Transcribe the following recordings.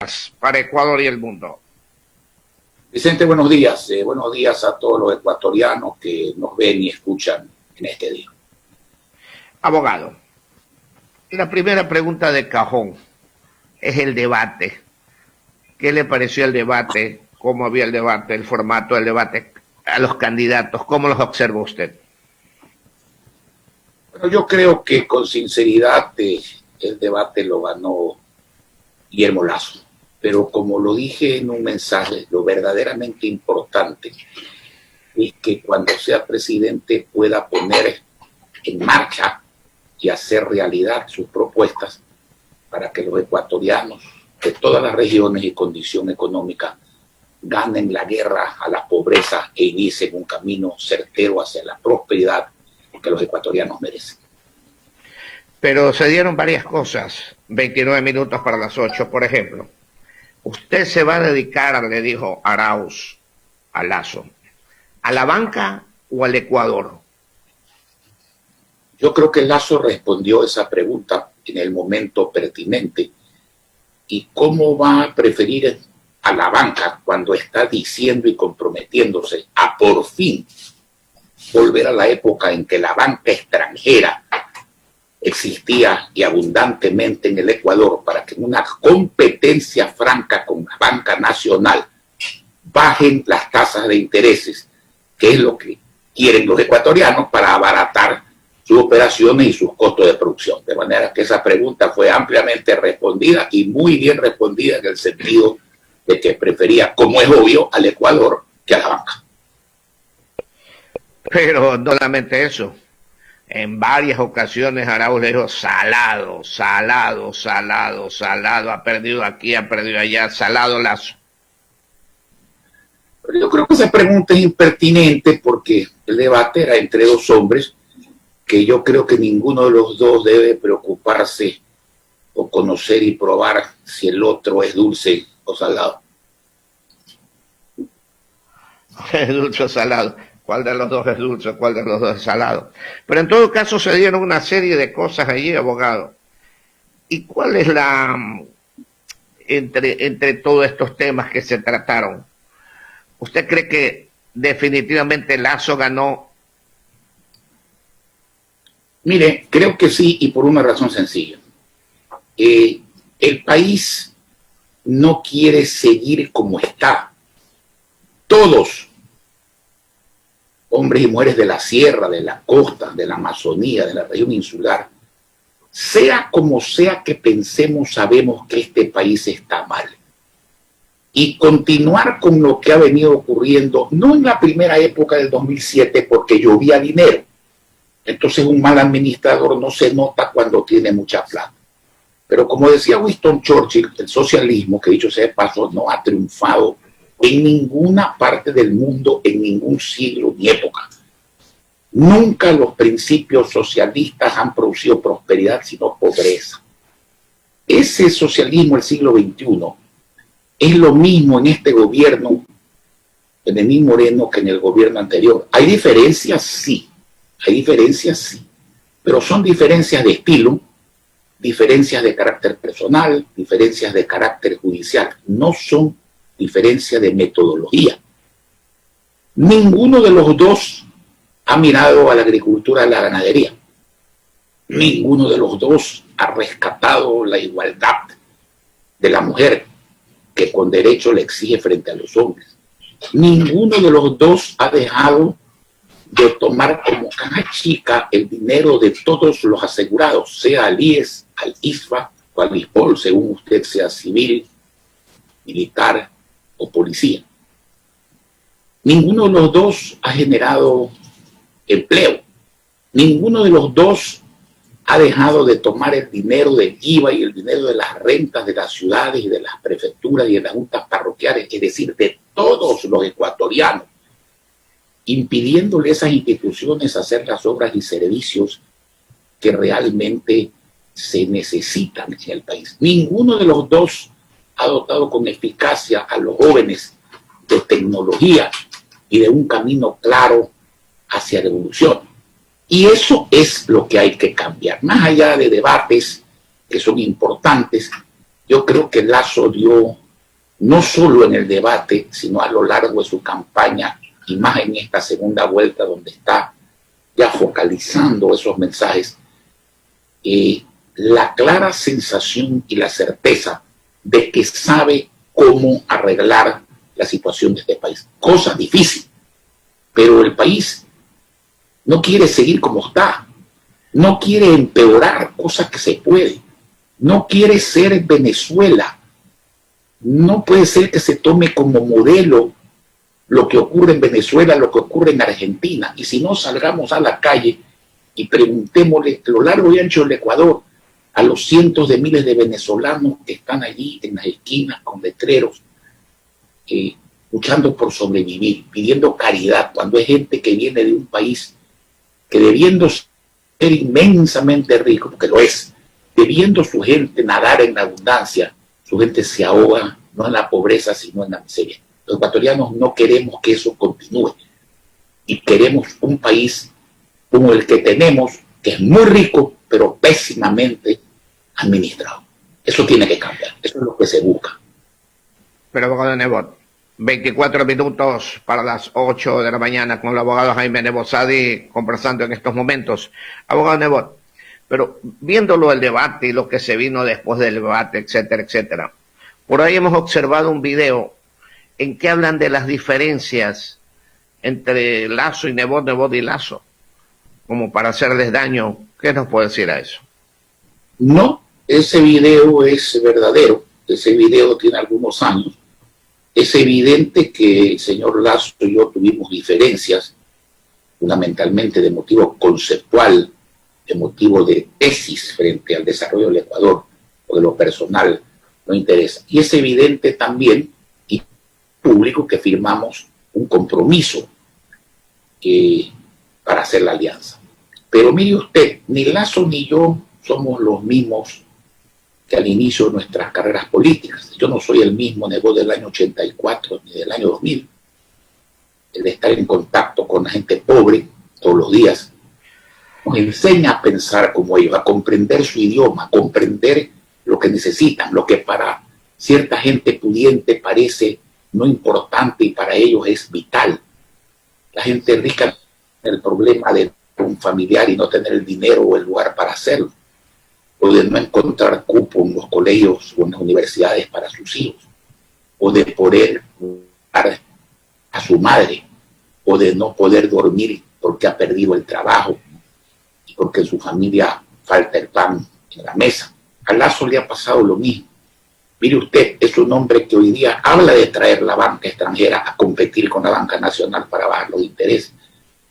días para Ecuador y el mundo. Vicente, buenos días. Buenos días a todos los ecuatorianos que nos ven y escuchan en este día. Abogado, la primera pregunta de cajón es el debate. ¿Qué le pareció el debate? ¿Cómo había el debate? ¿El formato del debate? ¿A los candidatos? ¿Cómo los observa usted? Bueno, yo creo que con sinceridad el debate lo ganó Guillermo Lasso. Pero como lo dije en un mensaje, lo verdaderamente importante es que cuando sea presidente pueda poner en marcha y hacer realidad sus propuestas para que los ecuatorianos de todas las regiones y condición económica ganen la guerra a la pobreza e inicien un camino certero hacia la prosperidad que los ecuatorianos merecen. Pero se dieron varias cosas. 29 minutos para las 8, por ejemplo. Usted se va a dedicar, le dijo Arauz a Lasso, ¿a la banca o al Ecuador? Yo creo que Lasso respondió esa pregunta en el momento pertinente. ¿Y cómo va a preferir a la banca cuando está diciendo y comprometiéndose a por fin volver a la época en que la banca extranjera existía y abundantemente en el Ecuador para que en una competencia franca con la banca nacional bajen las tasas de intereses, que es lo que quieren los ecuatorianos para abaratar sus operaciones y sus costos de producción? De manera que esa pregunta fue ampliamente respondida y muy bien respondida en el sentido de que prefería, como es obvio, al Ecuador que a la banca. Pero no solamente eso. En varias ocasiones Arauz le dijo salado, salado, salado, salado, ha perdido aquí, ha perdido allá, salado Lasso. Pero yo creo que esa pregunta es impertinente porque el debate era entre dos hombres que yo creo que ninguno de los dos debe preocuparse o conocer y probar si el otro es dulce o salado. Es dulce o salado. ¿Cuál de los dos es dulce? ¿Cuál de los dos es salado? Pero en todo caso se dieron una serie de cosas allí, abogado. ¿Y cuál es la, entre todos estos temas que se trataron? ¿Usted cree que definitivamente Lasso ganó? Mire, creo que sí, y por una razón sencilla. El país no quiere seguir como está. Todos, hombres y mujeres de la sierra, de la costa, de la Amazonía, de la región insular, sea como sea que pensemos, sabemos que este país está mal. Y continuar con lo que ha venido ocurriendo, no en la primera época del 2007, porque llovía dinero. Entonces un mal administrador no se nota cuando tiene mucha plata. Pero como decía Winston Churchill, el socialismo, que dicho sea de paso, no ha triunfado en ninguna parte del mundo, en ningún siglo ni época. Nunca los principios socialistas han producido prosperidad, sino pobreza. Ese socialismo del siglo XXI es lo mismo en este gobierno de Lenín Moreno que en el gobierno anterior. Hay diferencias, sí. Hay diferencias, sí. Pero son diferencias de estilo, diferencias de carácter personal, diferencias de carácter judicial. No son diferencia de metodología. Ninguno de los dos ha mirado a la agricultura y a la ganadería. Ninguno de los dos ha rescatado la igualdad de la mujer que con derecho le exige frente a los hombres. Ninguno de los dos ha dejado de tomar como caja chica el dinero de todos los asegurados, sea al IES, al ISFA o al ISPOL, según usted sea civil, militar o policía. Ninguno de los dos ha generado empleo. Ninguno de los dos ha dejado de tomar el dinero del IVA y el dinero de las rentas de las ciudades y de las prefecturas y de las juntas parroquiales, es decir, de todos los ecuatorianos, impidiéndole a esas instituciones hacer las obras y servicios que realmente se necesitan en el país. Ninguno de los dos ha dotado con eficacia a los jóvenes de tecnología y de un camino claro hacia la evolución. Y eso es lo que hay que cambiar. Más allá de debates que son importantes, Yo creo que Lasso dio, no solo en el debate, sino a lo largo de su campaña y más en esta segunda vuelta donde está ya focalizando esos mensajes, la clara sensación y la certeza de que sabe cómo arreglar la situación de este país. Cosa difícil, pero el país no quiere seguir como está, no quiere empeorar cosas que se puede, no quiere ser Venezuela, no puede ser que se tome como modelo lo que ocurre en Venezuela, lo que ocurre en Argentina, y si no, salgamos a la calle y preguntémosle a lo largo y ancho del Ecuador a los cientos de miles de venezolanos que están allí en las esquinas con letreros, luchando por sobrevivir, pidiendo caridad, cuando hay gente que viene de un país que debiendo ser inmensamente rico, porque lo es, debiendo su gente nadar en la abundancia, su gente se ahoga, no en la pobreza, sino en la miseria. Los ecuatorianos no queremos que eso continúe y queremos un país como el que tenemos, que es muy rico, pero pésimamente administrado. Eso tiene que cambiar, eso es lo que se busca. Pero abogado Nebot, 24 minutos para las 8 de la mañana con el abogado Jaime Nebot Sadi conversando en estos momentos. Abogado Nebot, pero viéndolo el debate y lo que se vino después del debate, etcétera, etcétera, por ahí hemos observado un video en que hablan de las diferencias entre Lasso y Nebot, Nebot y Lasso, como para hacerles daño. ¿Qué nos puede decir a eso? No, ese video es verdadero, ese video tiene algunos años. Es evidente que el señor Lasso y yo tuvimos diferencias, fundamentalmente de motivo conceptual, de motivo de tesis frente al desarrollo del Ecuador, o de lo personal no interesa. Y es evidente también, y público, que firmamos un compromiso para hacer la alianza. Pero mire usted, ni Lasso ni yo somos los mismos que al inicio de nuestras carreras políticas. Yo no soy el mismo Nebot del año 84 ni del año 2000. El de estar en contacto con la gente pobre todos los días nos enseña a pensar como ellos, a comprender su idioma, a comprender lo que necesitan, lo que para cierta gente pudiente parece no importante y para ellos es vital. La gente rica tiene el problema de un familiar y no tener el dinero o el lugar para hacerlo, o de no encontrar cupo en los colegios o en las universidades para sus hijos, o de poder dar a su madre, o de no poder dormir porque ha perdido el trabajo y porque en su familia falta el pan en la mesa. A Lasso le ha pasado lo mismo. Mire usted, es un hombre que hoy día habla de traer la banca extranjera a competir con la banca nacional para bajar los intereses.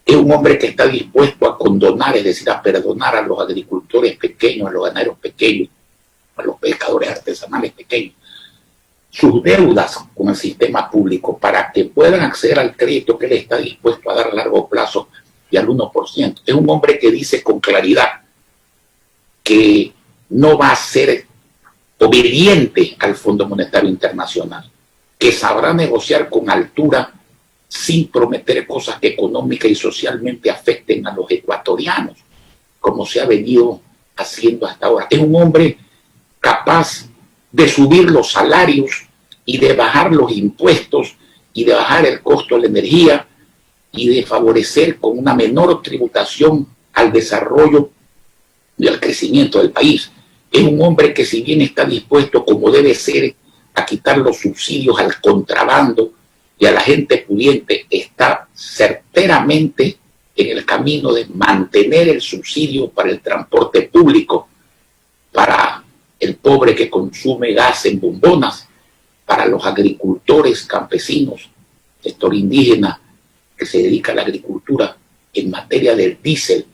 Es un hombre que está dispuesto a condonar, es decir, a perdonar a los agricultores pequeños, a los ganaderos pequeños, a los pescadores artesanales pequeños, sus deudas con el sistema público para que puedan acceder al crédito que él está dispuesto a dar a largo plazo y al 1%. Es un hombre que dice con claridad que no va a ser obediente al Fondo Monetario Internacional, que sabrá negociar con altura sin prometer cosas que económica y socialmente afecten a los ecuatorianos, como se ha venido haciendo hasta ahora. Es un hombre capaz de subir los salarios y de bajar los impuestos y de bajar el costo de la energía y de favorecer con una menor tributación al desarrollo y al crecimiento del país. Es un hombre que, si bien está dispuesto, como debe ser, a quitar los subsidios al contrabando y a la gente pudiente, está certeramente en el camino de mantener el subsidio para el transporte público, para el pobre que consume gas en bombonas, para los agricultores campesinos, sector indígena que se dedica a la agricultura en materia del diésel,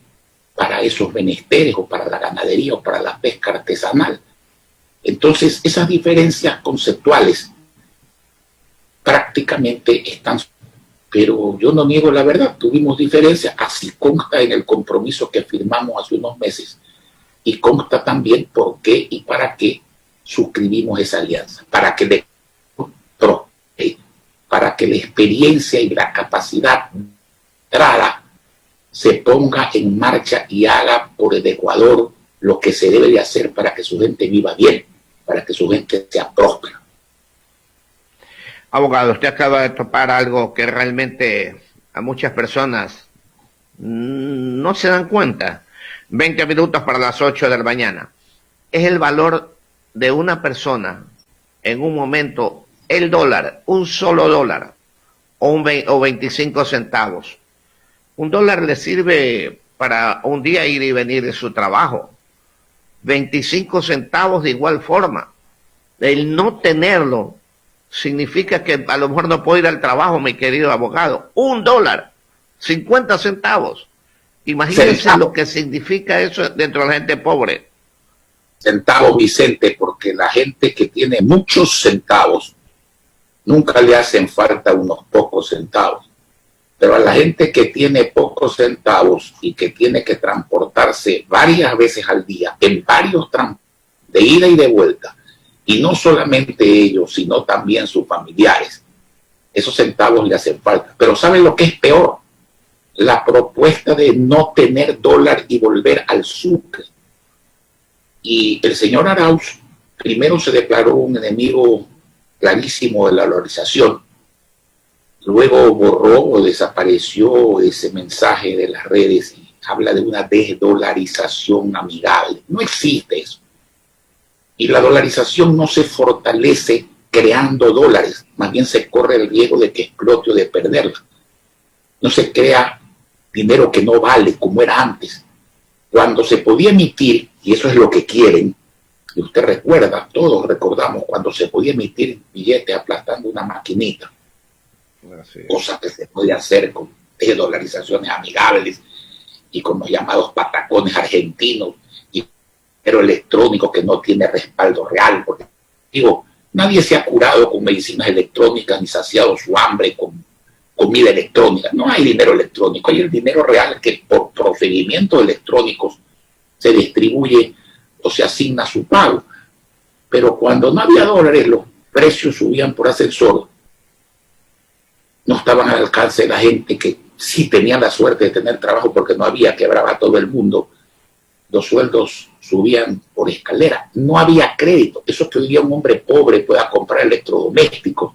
para esos menesteres o para la ganadería o para la pesca artesanal. Entonces, esas diferencias conceptuales prácticamente están, pero yo no niego la verdad, tuvimos diferencias, así consta en el compromiso que firmamos hace unos meses y consta también por qué y para qué suscribimos esa alianza, para que la experiencia y la capacidad rara se ponga en marcha y haga por el Ecuador lo que se debe de hacer para que su gente viva bien. para que su gente sea próspera. Abogado, usted acaba de topar algo que realmente a muchas personas no se dan cuenta. 20 minutos para las 8 de la mañana. Es el valor de una persona en un momento, el dólar, un solo dólar, o 25 centavos. Un dólar le sirve para un día ir y venir de su trabajo. 25 centavos de igual forma. El no tenerlo significa que a lo mejor no puedo ir al trabajo, mi querido abogado. Un dólar, 50 centavos. Imagínense lo que significa eso dentro de la gente pobre. Centavos, Vicente, porque la gente que tiene muchos centavos, nunca le hacen falta unos pocos centavos. Pero a la gente que tiene pocos centavos y que tiene que transportarse varias veces al día, en varios tramos, de ida y de vuelta, y no solamente ellos, sino también sus familiares, esos centavos le hacen falta. Pero ¿saben lo que es peor? La propuesta de no tener dólar y volver al sucre. Y el señor Arauz primero se declaró un enemigo clarísimo de la dolarización, luego borró o desapareció ese mensaje de las redes y habla de una desdolarización amigable. No existe eso. Y la dolarización no se fortalece creando dólares, más bien se corre el riesgo de que explote o de perderla. No se crea dinero que no vale como era antes. Cuando se podía emitir, y eso es lo que quieren, y usted recuerda, todos recordamos cuando se podía emitir billetes aplastando una maquinita, cosa que se podía hacer con dolarizaciones amigables y con los llamados patacones argentinos y dinero electrónico que no tiene respaldo real, porque digo, nadie se ha curado con medicinas electrónicas ni saciado su hambre con comida electrónica. No hay dinero electrónico, hay el dinero real que por procedimientos electrónicos se distribuye o se asigna su pago. Pero cuando no había dólares, los precios subían por ascensor. No estaban al alcance de la gente que sí tenía la suerte de tener trabajo porque no había, quebraba todo el mundo. Los sueldos subían por escalera. No había crédito. Eso que hoy día un hombre pobre pueda comprar electrodomésticos,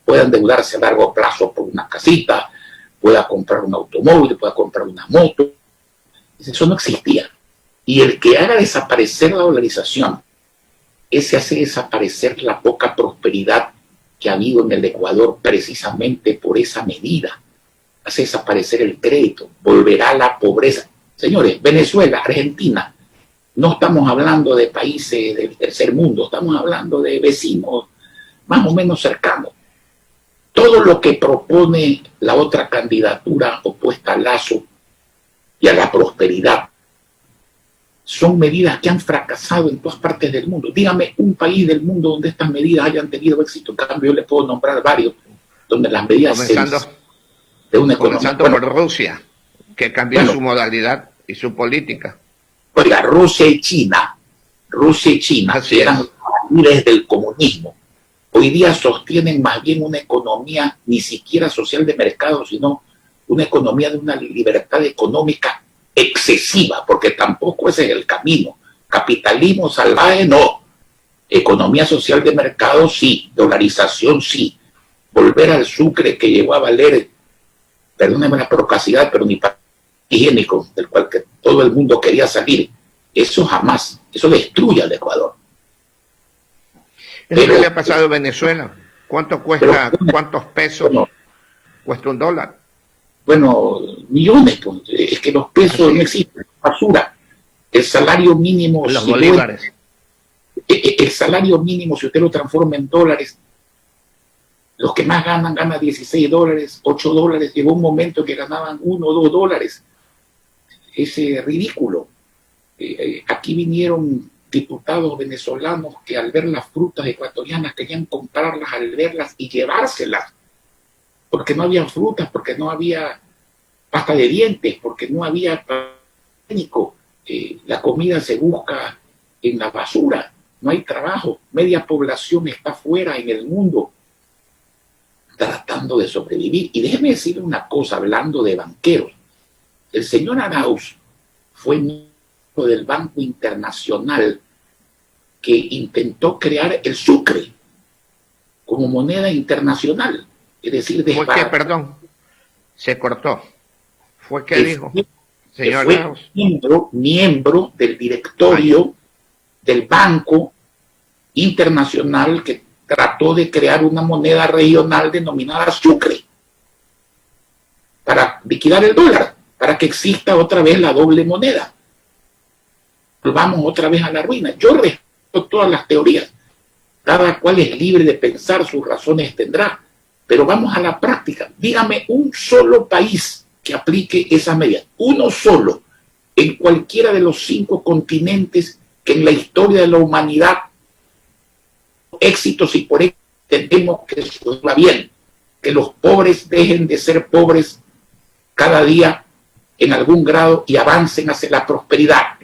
pueda endeudarse a largo plazo por una casita, pueda comprar un automóvil, pueda comprar una moto. Eso no existía. Y el que haga desaparecer la dolarización, ese hace desaparecer la poca prosperidad que ha habido en el Ecuador precisamente por esa medida. Hace desaparecer el crédito, volverá la pobreza. Señores, Venezuela, Argentina, no estamos hablando de países del tercer mundo, estamos hablando de vecinos más o menos cercanos. Todo lo que propone la otra candidatura opuesta al Lazo y a la prosperidad son medidas que han fracasado en todas partes del mundo. Dígame un país del mundo donde estas medidas hayan tenido éxito. En cambio, yo le puedo nombrar varios donde las medidas de una economía. Comenzando por Rusia, que cambió su modalidad y su política. Oiga, Rusia y China, que eran líderes del comunismo, hoy día sostienen más bien una economía ni siquiera social de mercado, sino una economía de una libertad económica excesiva, porque tampoco ese es el camino. Capitalismo salvaje, no. Economía social de mercado, sí. Dolarización, sí. Volver al sucre que llegó a valer, perdónenme la procacidad, pero ni para higiénico, del cual que todo el mundo quería salir. Eso jamás. Eso destruye al Ecuador. ¿Qué le ha pasado a Venezuela? ¿Cuánto cuesta, cuántos pesos cuesta un dólar? Bueno, millones, pues. Es que los pesos no existen, basura. El salario mínimo, los bolívares. El salario mínimo, si usted lo transforma en dólares, los que más ganan 16 dólares, 8 dólares. Llegó un momento que ganaban 1 o 2 dólares. Es ridículo. Aquí vinieron diputados venezolanos que al ver las frutas ecuatorianas querían comprarlas, al verlas y llevárselas, porque no había frutas, porque no había pasta de dientes, porque no había higiénico. La comida se busca en la basura, no hay trabajo, media población está fuera en el mundo tratando de sobrevivir. Y déjeme decirle una cosa, hablando de banqueros. El señor Arauz fue miembro del Banco Internacional que intentó crear el sucre como moneda internacional, es decir, ¿Fue qué, perdón? Se cortó. ¿Fue qué dijo? Señor fue Lagos. miembro del directorio del Banco Internacional que trató de crear una moneda regional denominada sucre para liquidar el dólar, para que exista otra vez la doble moneda. Vamos otra vez a la ruina. Yo respeto todas las teorías. Cada cual es libre de pensar, sus razones tendrá. Pero vamos a la práctica. Dígame un solo país que aplique esas medidas. Uno solo, en cualquiera de los 5 continentes que en la historia de la humanidad éxitos y por eso entendemos que eso va bien, que los pobres dejen de ser pobres cada día en algún grado y avancen hacia la prosperidad.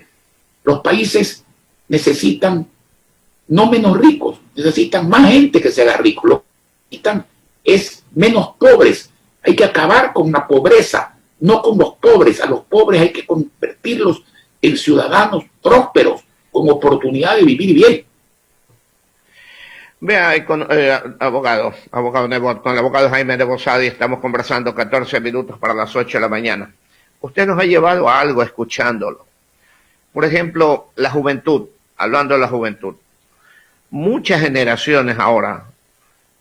Los países necesitan no menos ricos, necesitan más gente que se haga rico. Lo que necesitan es menos pobres. Hay que acabar con la pobreza, no con los pobres. A los pobres hay que convertirlos en ciudadanos prósperos, con oportunidad de vivir bien. Vea, con abogado Nebot, con el abogado Jaime de Bosadi estamos conversando 14 minutos para las 8 de la mañana. Usted nos ha llevado a algo escuchándolo. Por ejemplo, la juventud, hablando de la juventud. Muchas generaciones ahora,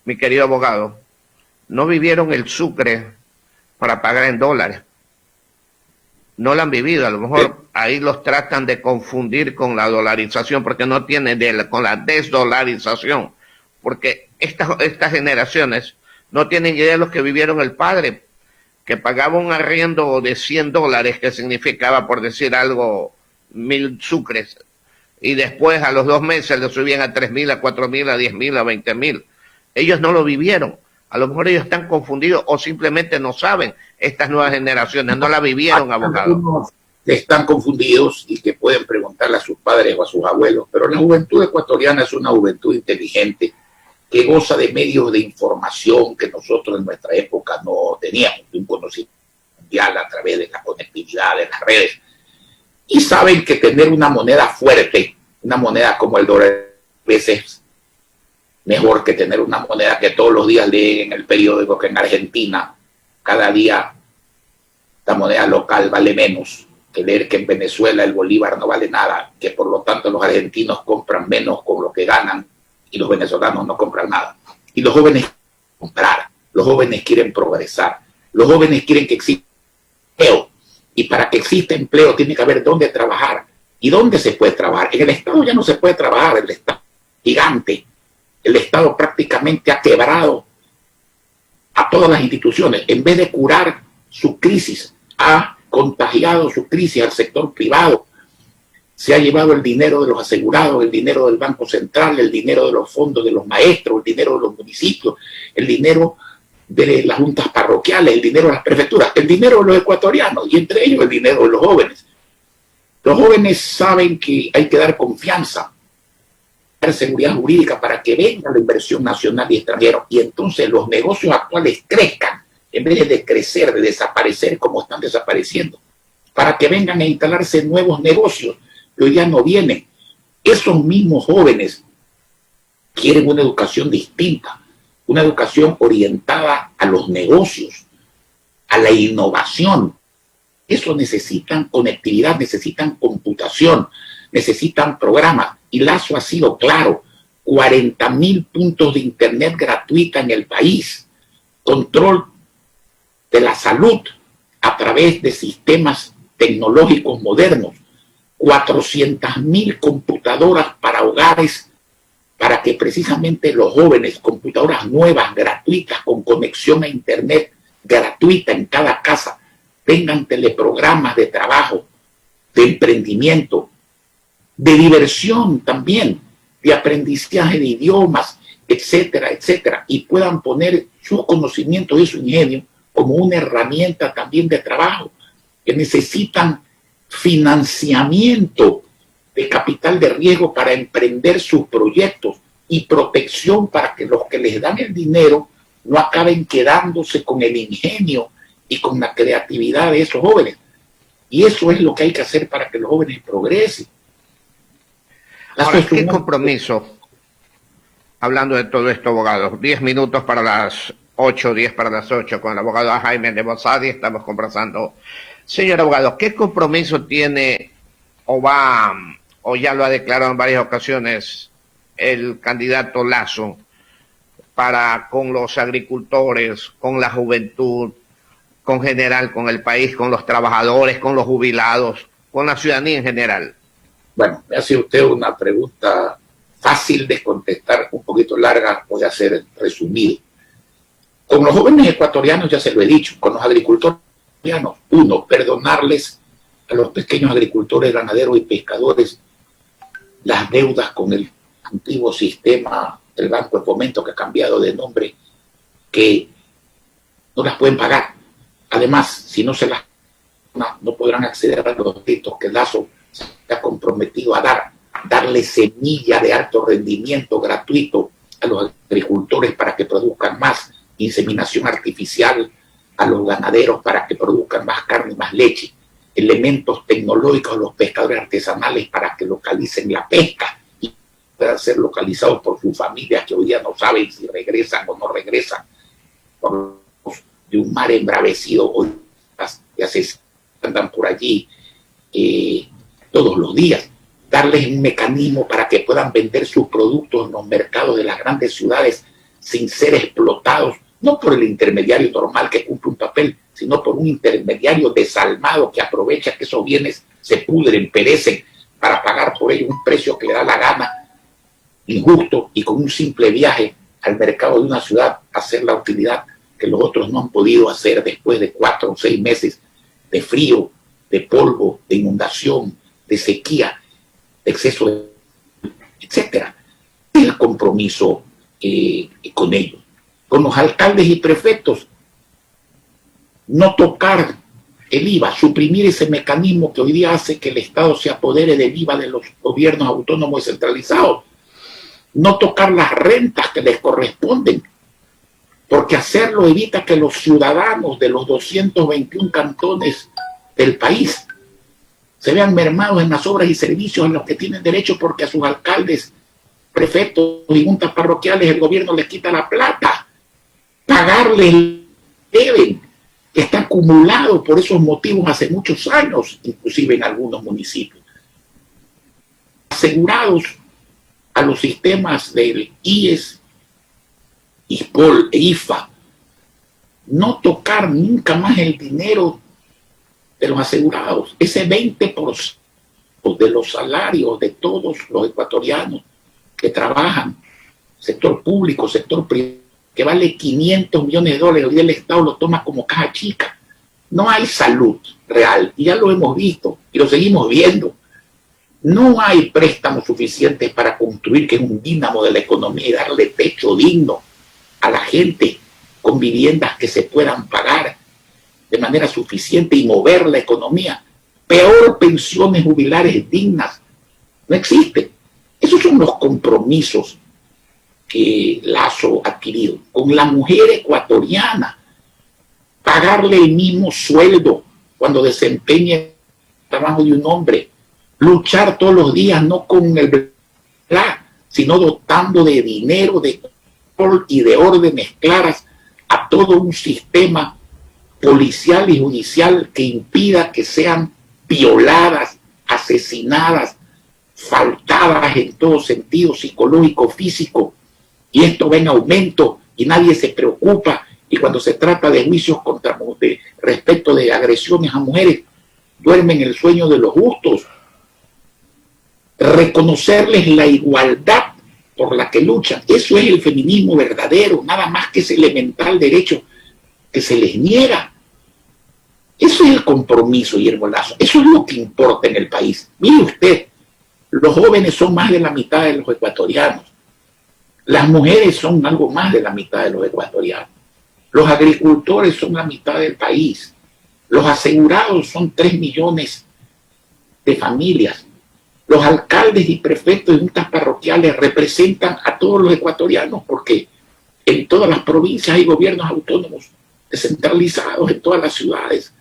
mi querido abogado, no vivieron el sucre para pagar en dólares. No lo han vivido, a lo mejor ahí los tratan de confundir con la dolarización, porque no tienen con la desdolarización, porque estas generaciones no tienen idea de lo que vivieron el padre, que pagaba un arriendo de $100, que significaba, por decir algo, 1,000 sucres, y después a los 2 meses le subían a 3,000, a 4,000, a 10,000, a 20,000. Ellos no lo vivieron. A lo mejor ellos están confundidos o simplemente no saben. Estas nuevas generaciones no la vivieron, abogado. Algunos están confundidos y que pueden preguntarle a sus padres o a sus abuelos, pero la juventud ecuatoriana es una juventud inteligente que goza de medios de información que nosotros en nuestra época no teníamos, de un conocimiento mundial a través de la conectividad de las redes. Y saben que tener una moneda fuerte, una moneda como el dólar, a veces mejor que tener una moneda que todos los días leen en el periódico, que en Argentina cada día la moneda local vale menos, que leer que en Venezuela el bolívar no vale nada, que por lo tanto los argentinos compran menos con lo que ganan y los venezolanos no compran nada. Y los jóvenes quieren comprar, los jóvenes quieren progresar, los jóvenes quieren que exista empleo. Y para que exista empleo tiene que haber dónde trabajar. ¿Y dónde se puede trabajar? En el Estado ya no se puede trabajar, el Estado es gigante. El Estado prácticamente ha quebrado a todas las instituciones. En vez de curar su crisis, ha contagiado su crisis al sector privado. Se ha llevado el dinero de los asegurados, el dinero del Banco Central, el dinero de los fondos de los maestros, el dinero de los municipios, el dinero de las juntas parroquiales, el dinero de las prefecturas, el dinero de los ecuatorianos y entre ellos el dinero de los jóvenes. Los jóvenes saben que hay que dar confianza, dar seguridad jurídica para que venga la inversión nacional y extranjera y entonces los negocios actuales crezcan en vez de crecer, de desaparecer como están desapareciendo, para que vengan a instalarse nuevos negocios que hoy ya no vienen. Esos mismos jóvenes quieren una educación distinta, una educación orientada a los negocios, a la innovación. Eso necesitan conectividad, necesitan computación, necesitan programas. Y Lazo ha sido claro, 40,000 puntos de internet gratuita en el país, control de la salud a través de sistemas tecnológicos modernos, 400,000 computadoras para hogares, para que precisamente los jóvenes, computadoras nuevas, gratuitas, con conexión a internet gratuita en cada casa, tengan teleprogramas de trabajo, de emprendimiento, de diversión también, de aprendizaje de idiomas, etcétera, etcétera, y puedan poner sus conocimientos y su ingenio como una herramienta también de trabajo, que necesitan financiamiento de capital de riesgo para emprender sus proyectos y protección para que los que les dan el dinero no acaben quedándose con el ingenio y con la creatividad de esos jóvenes. Y eso es lo que hay que hacer para que los jóvenes progresen. Ahora, ¿qué compromiso? Hablando de todo esto, abogado, 10 minutos para las 8, 10 para las 8, con el abogado Jaime de Bozadi estamos conversando. Señor abogado, ¿qué compromiso tiene o ya lo ha declarado en varias ocasiones el candidato Lasso con los agricultores, con la juventud, con general, con el país, con los trabajadores, con los jubilados, con la ciudadanía en general? Bueno, me hace usted una pregunta fácil de contestar, un poquito larga, voy a ser resumido. Con los jóvenes ecuatorianos ya se lo he dicho, con los agricultores ecuatorianos, uno, perdonarles a los pequeños agricultores, ganaderos y pescadores las deudas con el antiguo sistema del Banco de Fomento, que ha cambiado de nombre, que no las pueden pagar. Además, si no se las no podrán acceder a los créditos que Lasso se ha comprometido a darle semilla de alto rendimiento gratuito a los agricultores para que produzcan más, inseminación artificial a los ganaderos para que produzcan más carne y más leche, elementos tecnológicos a los pescadores artesanales para que localicen la pesca y puedan ser localizados por sus familias que hoy día no saben si regresan o no regresan de un mar embravecido o que andan por allí todos los días. Darles un mecanismo para que puedan vender sus productos en los mercados de las grandes ciudades sin ser explotados, no por el intermediario normal que cumple un papel, sino por un intermediario desalmado que aprovecha que esos bienes se pudren, perecen, para pagar por ellos un precio que le da la gana, injusto, y con un simple viaje al mercado de una ciudad hacer la utilidad que los otros no han podido hacer después de 4 o 6 meses de frío, de polvo, de inundación, de sequía, de exceso, etcétera. El compromiso con ellos. Con los alcaldes y prefectos, no tocar el IVA, suprimir ese mecanismo que hoy día hace que el Estado se apodere del IVA de los gobiernos autónomos descentralizados, no tocar las rentas que les corresponden, porque hacerlo evita que los ciudadanos de los 221 cantones del país se vean mermados en las obras y servicios en los que tienen derecho, porque a sus alcaldes, prefectos y juntas parroquiales el gobierno les quita la plata. Pagarles deben, que está acumulado por esos motivos hace muchos años, inclusive en algunos municipios. Asegurados a los sistemas del IES, ISPOL e IFA, no tocar nunca más el dinero de los asegurados, ese 20% de los salarios de todos los ecuatorianos que trabajan, sector público, sector privado, que vale $500 millones, hoy día el Estado lo toma como caja chica. No hay salud real, y ya lo hemos visto, y lo seguimos viendo. No hay préstamos suficientes para construir, que es un dínamo de la economía, y darle techo digno a la gente con viviendas que se puedan pagar de manera suficiente y mover la economía. Peor, pensiones jubilares dignas. No existen. Esos son los compromisos que Lasso ha adquirido. Con la mujer ecuatoriana, pagarle el mismo sueldo cuando desempeñe el trabajo de un hombre, luchar todos los días, no con el sino dotando de dinero, de control y de órdenes claras a todo un sistema policial y judicial que impida que sean violadas, asesinadas, faltadas en todo sentido psicológico, físico, y esto va en aumento y nadie se preocupa, y cuando se trata de juicios respecto de agresiones a mujeres, duermen el sueño de los justos. Reconocerles la igualdad por la que luchan, eso es el feminismo verdadero, nada más que ese elemental derecho que se les niega. Eso es el compromiso, Guillermo Lasso. Eso es lo que importa en el país. Mire usted, los jóvenes son más de la mitad de los ecuatorianos. Las mujeres son algo más de la mitad de los ecuatorianos. Los agricultores son la mitad del país. Los asegurados son 3 millones de familias. Los alcaldes y prefectos y juntas parroquiales representan a todos los ecuatorianos, porque en todas las provincias hay gobiernos autónomos descentralizados, en todas las ciudades.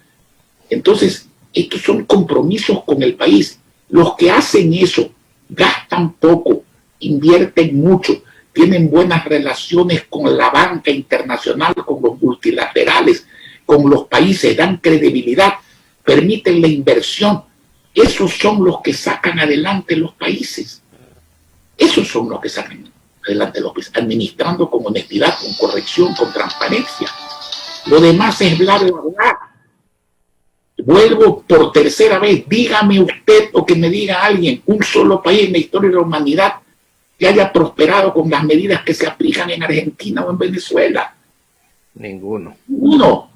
Entonces, estos son compromisos con el país. Los que hacen eso gastan gastan poco, invierten mucho, tienen buenas relaciones con la banca internacional, con los multilaterales, con los países, dan credibilidad, permiten la inversión. Esos son los que sacan adelante los países. Esos son los que sacan adelante los países, administrando con honestidad, con corrección, con transparencia. Lo demás es bla, bla, bla. Vuelvo por tercera vez, dígame usted o que me diga alguien, un solo país en la historia de la humanidad que haya prosperado con las medidas que se aplican en Argentina o en Venezuela. Ninguno. Ninguno.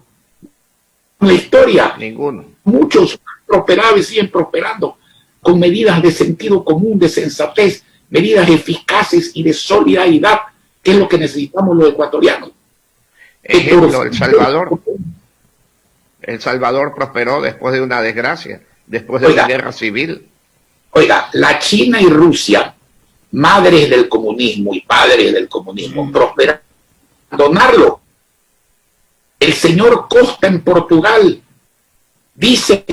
En la historia. Ninguno. Muchos han prosperado y siguen prosperando con medidas de sentido común, de sensatez, medidas eficaces y de solidaridad, que es lo que necesitamos los ecuatorianos. Ejemplo, El Salvador. El Salvador prosperó después de una desgracia, después de la guerra civil. Oiga, la China y Rusia, madres del comunismo y padres del comunismo, prosperaron. Abandonarlo. El señor Costa en Portugal dice,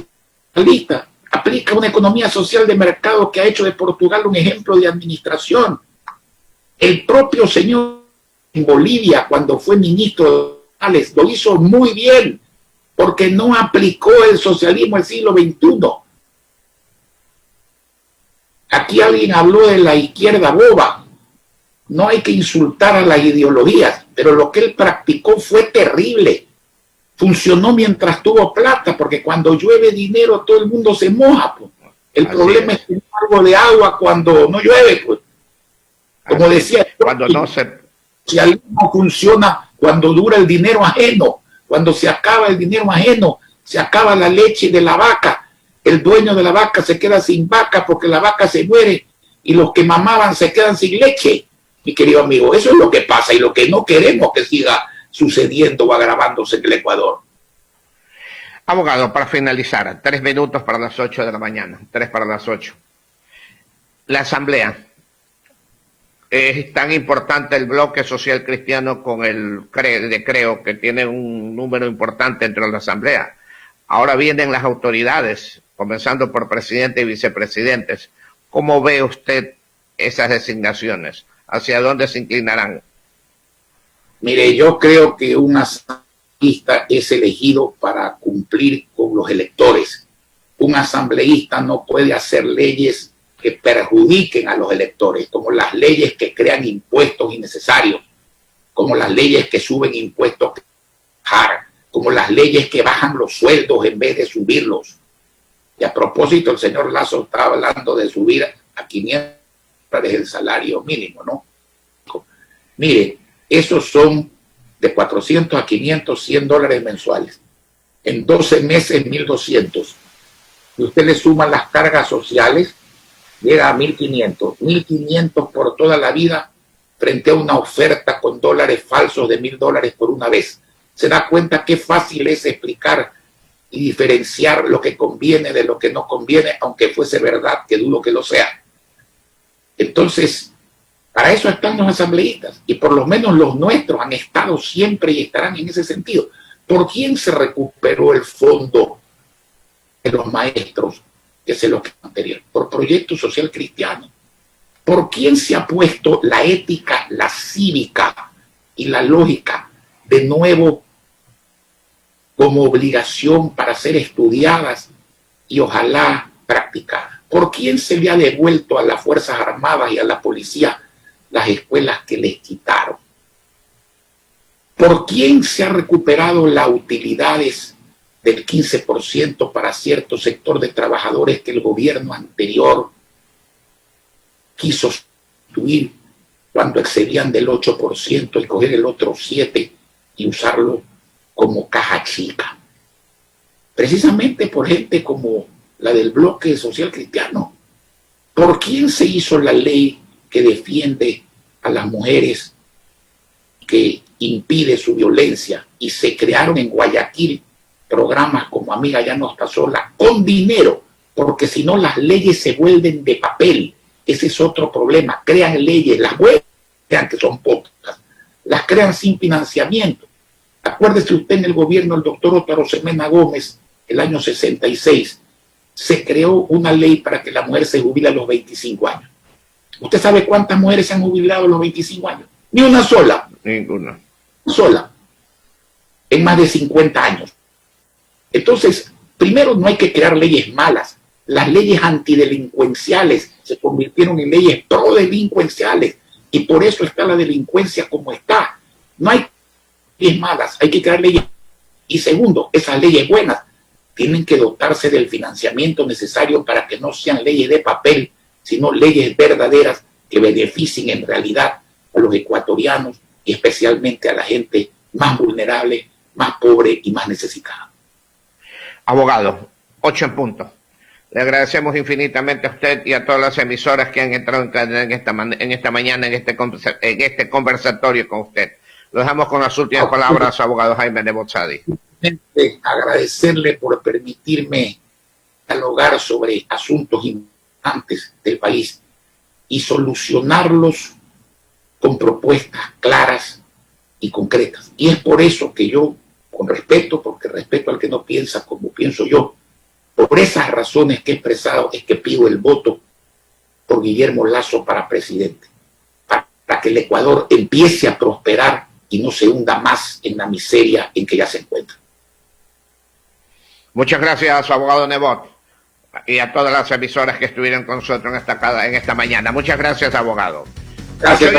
aplica una economía social de mercado que ha hecho de Portugal un ejemplo de administración. El propio señor en Bolivia, cuando fue ministro, lo hizo muy bien, porque no aplicó el socialismo del siglo XXI. Aquí alguien habló de la izquierda boba. No hay que insultar a las ideologías, pero lo que él practicó fue terrible. Funcionó mientras tuvo plata, porque cuando llueve dinero todo el mundo se moja. Pues. El problema es tener algo de agua cuando no llueve. Pues. Como decía, cuando no se... el socialismo funciona cuando dura el dinero ajeno. Cuando se acaba el dinero ajeno, se acaba la leche de la vaca, el dueño de la vaca se queda sin vaca porque la vaca se muere y los que mamaban se quedan sin leche. Mi querido amigo, eso es lo que pasa y lo que no queremos que siga sucediendo o agravándose en el Ecuador. Abogado, para finalizar, 3 minutos para las 8 de la mañana, 3 para las 8. La Asamblea. Es tan importante el bloque social cristiano con el Creo, que tiene un número importante dentro de la Asamblea. Ahora vienen las autoridades, comenzando por presidente y vicepresidentes. ¿Cómo ve usted esas designaciones? ¿Hacia dónde se inclinarán? Mire, yo creo que un asambleísta es elegido para cumplir con los electores. Un asambleísta no puede hacer leyes que perjudiquen a los electores, como las leyes que crean impuestos innecesarios, como las leyes que suben impuestos, como las leyes que bajan los sueldos en vez de subirlos. Y a propósito, el señor Lazo estaba hablando de subir a 500 dólares el salario mínimo, ¿no? Mire, esos son de 400 a 500, 100 dólares mensuales. En 12 meses, 1.200. Y usted le suma las cargas sociales, llega a 1.500. 1.500 por toda la vida frente a una oferta con dólares falsos de $1.000 por una vez. Se da cuenta qué fácil es explicar y diferenciar lo que conviene de lo que no conviene, aunque fuese verdad, que dudo que lo sea. Entonces, para eso están los asambleístas, y por lo menos los nuestros han estado siempre y estarán en ese sentido. ¿Por quién se recuperó el fondo de los maestros que se lo anterior? Por Proyecto Social Cristiano. ¿Por quién se ha puesto la ética, la cívica y la lógica de nuevo como obligación para ser estudiadas y ojalá practicadas? ¿Por quién se le ha devuelto a las Fuerzas Armadas y a la policía las escuelas que les quitaron? ¿Por quién se ha recuperado las utilidades del 15% para cierto sector de trabajadores que el gobierno anterior quiso sustituir cuando excedían del 8% y coger el otro 7% y usarlo como caja chica? Precisamente por gente como la del bloque social cristiano. ¿Por quién se hizo la ley que defiende a las mujeres, que impide su violencia? Y se crearon en Guayaquil programas como Amiga Ya No Está Sola, con dinero, porque si no las leyes se vuelven de papel. Ese es otro problema. Crean leyes, las vuelven, crean que son pocas, las crean sin financiamiento. Acuérdese usted, en el gobierno del doctor Otto Arosemena Gómez, el año 66, se creó una ley para que la mujer se jubile a los 25 años. ¿Usted sabe cuántas mujeres se han jubilado a los 25 años? Ni una sola. Ninguna. Sola. En más de 50 años. Entonces, primero no hay que crear leyes malas. Las leyes antidelincuenciales se convirtieron en leyes prodelincuenciales y por eso está la delincuencia como está. No hay leyes malas, hay que crear leyes. Y segundo, esas leyes buenas tienen que dotarse del financiamiento necesario para que no sean leyes de papel, sino leyes verdaderas que beneficien en realidad a los ecuatorianos y especialmente a la gente más vulnerable, más pobre y más necesitada. Abogado, 8 en punto. Le agradecemos infinitamente a usted y a todas las emisoras que han entrado en esta mañana en este conversatorio con usted. Lo dejamos con las últimas palabras, abogado Jaime Nebot Sadi. Agradecerle por permitirme dialogar sobre asuntos importantes del país y solucionarlos con propuestas claras y concretas. Y es por eso que yo, con respeto, porque respeto al que no piensa como pienso yo, por esas razones que he expresado es que pido el voto por Guillermo Lasso para presidente, para que el Ecuador empiece a prosperar y no se hunda más en la miseria en que ya se encuentra. Muchas gracias, abogado Nebot, y a todas las emisoras que estuvieron con nosotros en esta mañana. Muchas gracias, abogado. Gracias.